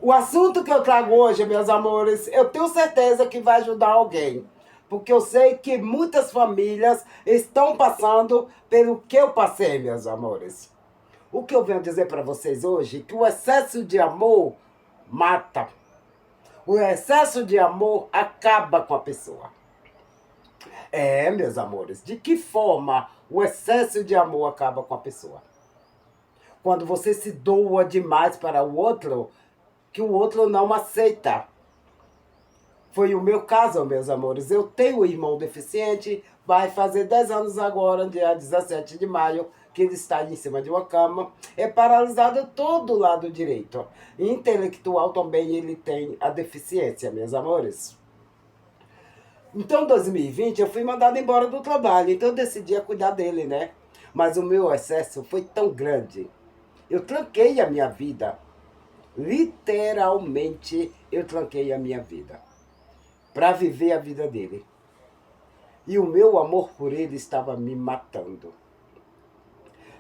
O assunto que eu trago hoje, meus amores, eu tenho certeza que vai ajudar alguém. Porque eu sei que muitas famílias estão passando pelo que eu passei, meus amores. O que eu venho dizer para vocês hoje é que o excesso de amor mata. O excesso de amor acaba com a pessoa. É, meus amores, de que forma o excesso de amor acaba com a pessoa? Quando você se doa demais para o outro, que o outro não aceita. Foi o meu caso, meus amores. Eu tenho um irmão deficiente, vai fazer 10 anos agora, dia 17 de maio, que ele está em cima de uma cama. É paralisado todo o lado direito. Intelectual também ele tem a deficiência, meus amores. Então, em 2020, eu fui mandado embora do trabalho, então eu decidi cuidar dele, né? Mas o meu excesso foi tão grande. Eu tranquei a minha vida. Literalmente, eu tranquei a minha vida para viver a vida dele. E o meu amor por ele estava me matando.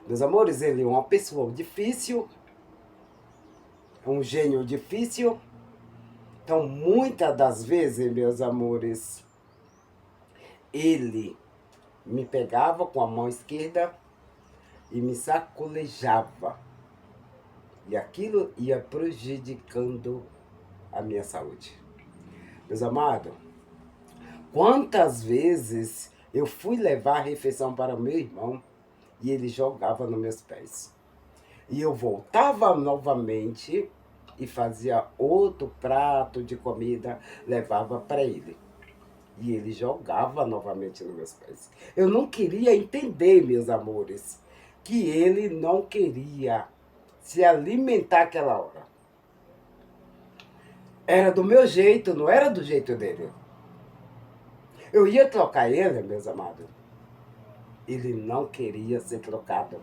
Meus amores, ele é uma pessoa difícil, um gênio difícil. Então, muitas das vezes, meus amores, ele me pegava com a mão esquerda e me sacolejava. E aquilo ia prejudicando a minha saúde. Meus amados, quantas vezes eu fui levar a refeição para meu irmão e ele jogava nos meus pés. E eu voltava novamente e fazia outro prato de comida, levava para ele. E ele jogava novamente nos meus pés. Eu não queria entender, meus amores, que ele não queria se alimentar aquela hora. Era do meu jeito, não era do jeito dele. Eu ia trocar ele, meus amados. Ele não queria ser trocado.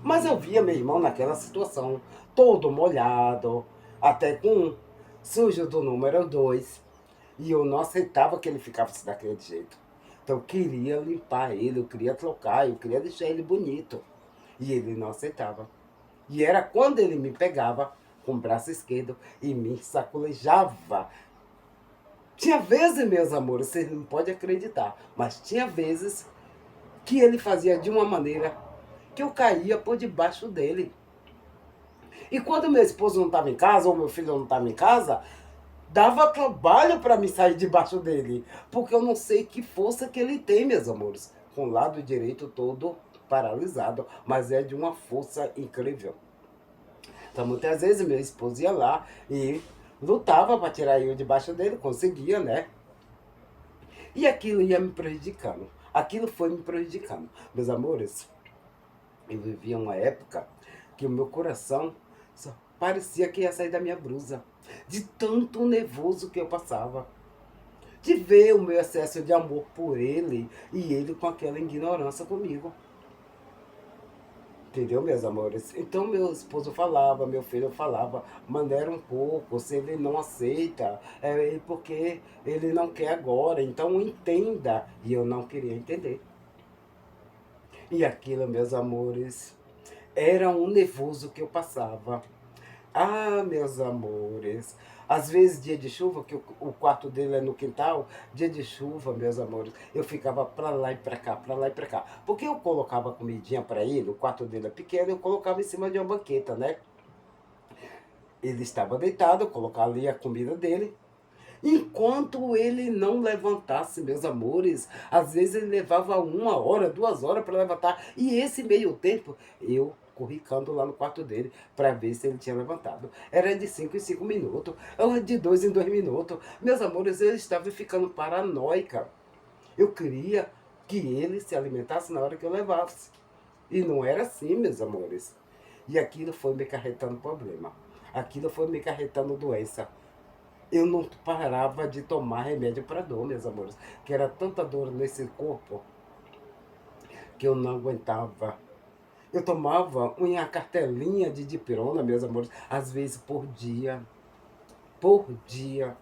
Mas eu via meu irmão naquela situação, todo molhado, até com sujo do número 2. E eu não aceitava que ele ficasse daquele jeito. Então eu queria limpar ele, eu queria trocar, eu queria deixar ele bonito. E ele não aceitava. E era quando ele me pegava com o braço esquerdo e me sacolejava. Tinha vezes, meus amores, vocês não podem acreditar, mas tinha vezes que ele fazia de uma maneira que eu caía por debaixo dele. E quando meu esposo não estava em casa, ou meu filho não estava em casa, dava trabalho para me sair debaixo dele. Porque eu não sei que força que ele tem, meus amores. Com o lado direito todo paralisado, mas é de uma força incrível. Então, muitas vezes, meu esposo ia lá e lutava para tirar eu debaixo dele, conseguia, né? E aquilo ia me prejudicando. Aquilo foi me prejudicando. Meus amores, eu vivia uma época que o meu coração só parecia que ia sair da minha blusa. De tanto nervoso que eu passava. De ver o meu excesso de amor por ele e ele com aquela ignorância comigo. Entendeu, meus amores? Então meu esposo falava, meu filho falava, maneira um pouco, se ele não aceita, é porque ele não quer agora, então entenda. E eu não queria entender. E aquilo, meus amores, era um nervoso que eu passava. Ah, meus amores. Às vezes, dia de chuva, que o quarto dele é no quintal, dia de chuva, meus amores, eu ficava pra lá e pra cá, pra lá e pra cá. Porque eu colocava comidinha pra ele, o quarto dele é pequeno, eu colocava em cima de uma banqueta, né? Ele estava deitado, eu colocava ali a comida dele. Enquanto ele não levantasse, meus amores, às vezes ele levava 1 hora, 2 horas para levantar. E esse meio tempo, eu corricando lá no quarto dele para ver se ele tinha levantado. Era de 5 em 5 minutos, ou de 2 em 2 minutos. Meus amores, eu estava ficando paranoica. Eu queria que ele se alimentasse na hora que eu levasse. E não era assim, meus amores. E aquilo foi me carretando problema. Aquilo foi me carretando doença. Eu não parava de tomar remédio para dor, meus amores. Que era tanta dor nesse corpo que eu não aguentava. Eu tomava uma cartelinha de dipirona, meus amores, às vezes por dia. Por dia.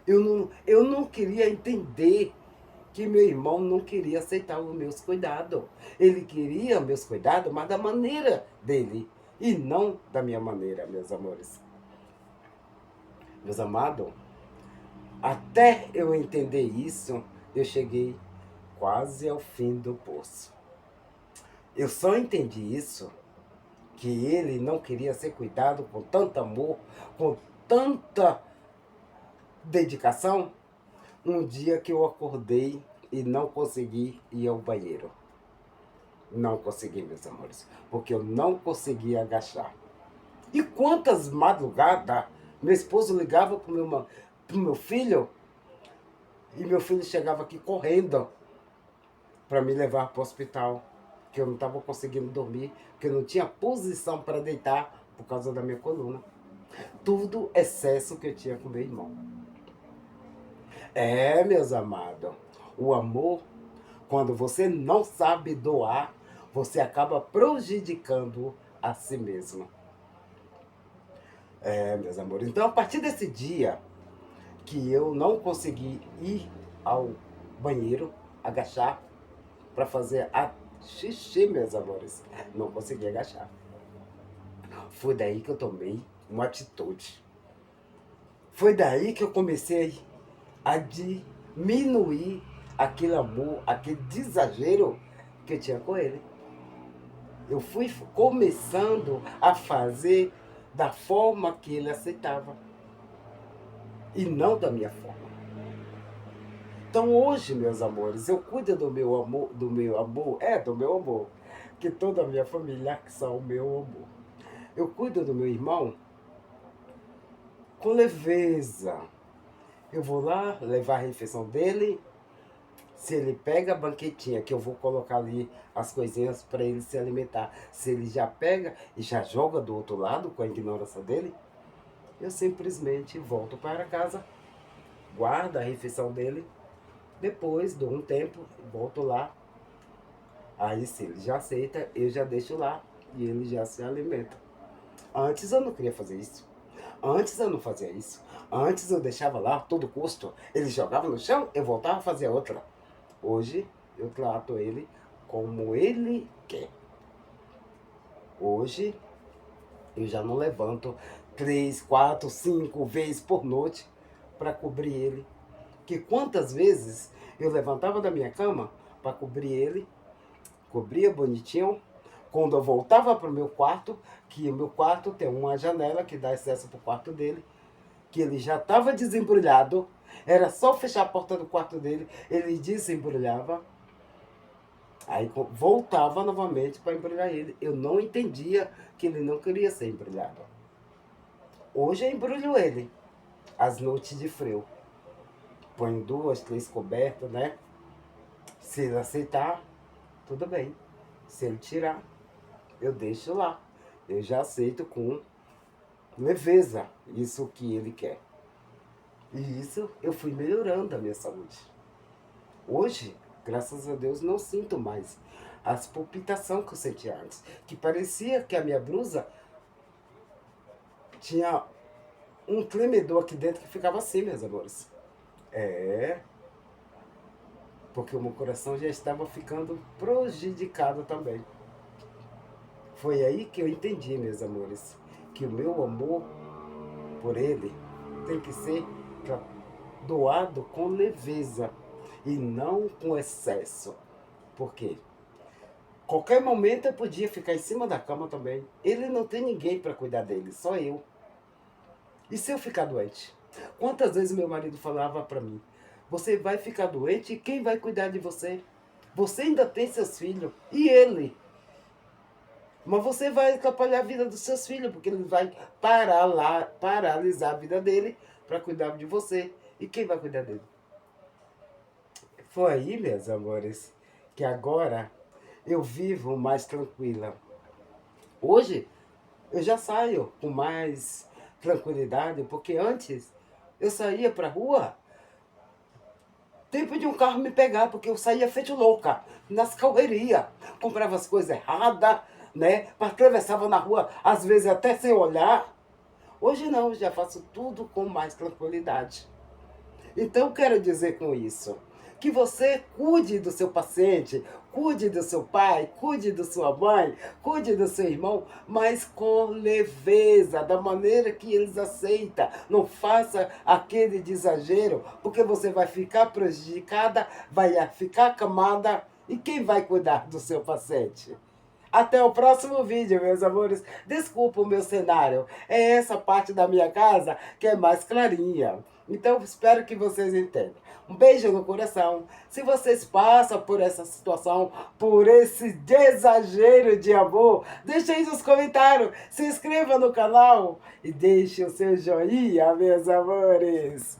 Eu não queria entender que meu irmão não queria aceitar os meus cuidados. Ele queria meus cuidados, mas da maneira dele. e não da minha maneira, meus amores. Meus amados, até eu entender isso, eu cheguei quase ao fim do poço. Eu só entendi isso, que ele não queria ser cuidado com tanto amor, com tanta dedicação, um dia que eu acordei e não consegui ir ao banheiro. Não consegui, meus amores, porque eu não conseguia agachar. E quantas madrugadas meu esposo ligava pro meu filho e meu filho chegava aqui correndo para me levar para o hospital, que eu não estava conseguindo dormir, que eu não tinha posição para deitar por causa da minha coluna. Tudo excesso que eu tinha com meu irmão. É, meus amados, o amor, quando você não sabe doar, você acaba prejudicando a si mesmo. É, meus amores. Então, a partir desse dia que eu não consegui ir ao banheiro, agachar, para fazer a xixi, meus amores, não consegui agachar. Foi daí que eu tomei uma atitude. Foi daí que eu comecei a diminuir aquele amor, aquele exagero que eu tinha com ele. Eu fui começando a fazer da forma que ele aceitava e não da minha forma. Então hoje, meus amores, eu cuido do meu amor, que toda a minha família são o meu amor. Eu cuido do meu irmão com leveza. Eu vou lá levar a refeição dele. Se ele pega a banquetinha, que eu vou colocar ali as coisinhas para ele se alimentar. Se ele já pega e já joga do outro lado com a ignorância dele, eu simplesmente volto para casa, guardo a refeição dele, depois dou um tempo, volto lá. Aí se ele já aceita, eu já deixo lá e ele já se alimenta. Antes eu não queria fazer isso. Antes eu não fazia isso. Antes eu deixava lá a todo custo. Ele jogava no chão, eu voltava a fazer outra. Hoje eu trato ele como ele quer. Hoje eu já não levanto 3, 4, 5 vezes por noite para cobrir ele. Que quantas vezes eu levantava da minha cama para cobrir ele, cobria bonitinho. Quando eu voltava para o meu quarto, que o meu quarto tem uma janela que dá acesso para o quarto dele, que ele já estava desembrulhado, era só fechar a porta do quarto dele, ele desembrulhava, aí voltava novamente para embrulhar ele. Eu não entendia que ele não queria ser embrulhado. Hoje eu embrulho ele, às noites de frio. Ponho 2, 3 cobertas, né? Se ele aceitar, tudo bem. Se ele tirar, eu deixo lá. Eu já aceito com leveza isso que ele quer. E isso eu fui melhorando a minha saúde. Hoje, graças a Deus, não sinto mais as palpitações que eu sentia antes. Que parecia que a minha blusa tinha um tremedor aqui dentro que ficava assim, meus amores. É, porque o meu coração já estava ficando prejudicado também. Foi aí que eu entendi, meus amores, que o meu amor por ele tem que ser doado com leveza e não com excesso. Por quê? Qualquer momento eu podia ficar em cima da cama também. Ele não tem ninguém para cuidar dele, só eu. E se eu ficar doente? Quantas vezes meu marido falava para mim, você vai ficar doente e quem vai cuidar de você? Você ainda tem seus filhos. E ele? Mas você vai atrapalhar a vida dos seus filhos, porque ele vai paralisar a vida dele para cuidar de você. E quem vai cuidar dele? Foi aí, meus amores, que agora eu vivo mais tranquila. Hoje eu já saio com mais tranquilidade, porque antes eu saía para a rua, tempo de um carro me pegar, porque eu saía feito louca, nas correrias, comprava as coisas erradas, né? Atravessava na rua, às vezes até sem olhar. Hoje não, já faço tudo com mais tranquilidade. Então, eu quero dizer com isso que você cuide do seu paciente, cuide do seu pai, cuide da sua mãe, cuide do seu irmão, mas com leveza, da maneira que eles aceitam. Não faça aquele de exagero, porque você vai ficar prejudicada, vai ficar acamada, e quem vai cuidar do seu paciente? Até o próximo vídeo, meus amores. Desculpa o meu cenário. É essa parte da minha casa que é mais clarinha. Então, espero que vocês entendam. Um beijo no coração. Se vocês passam por essa situação, por esse exagero de amor, deixe aí nos comentários. Se inscreva no canal e deixe o seu joinha, meus amores.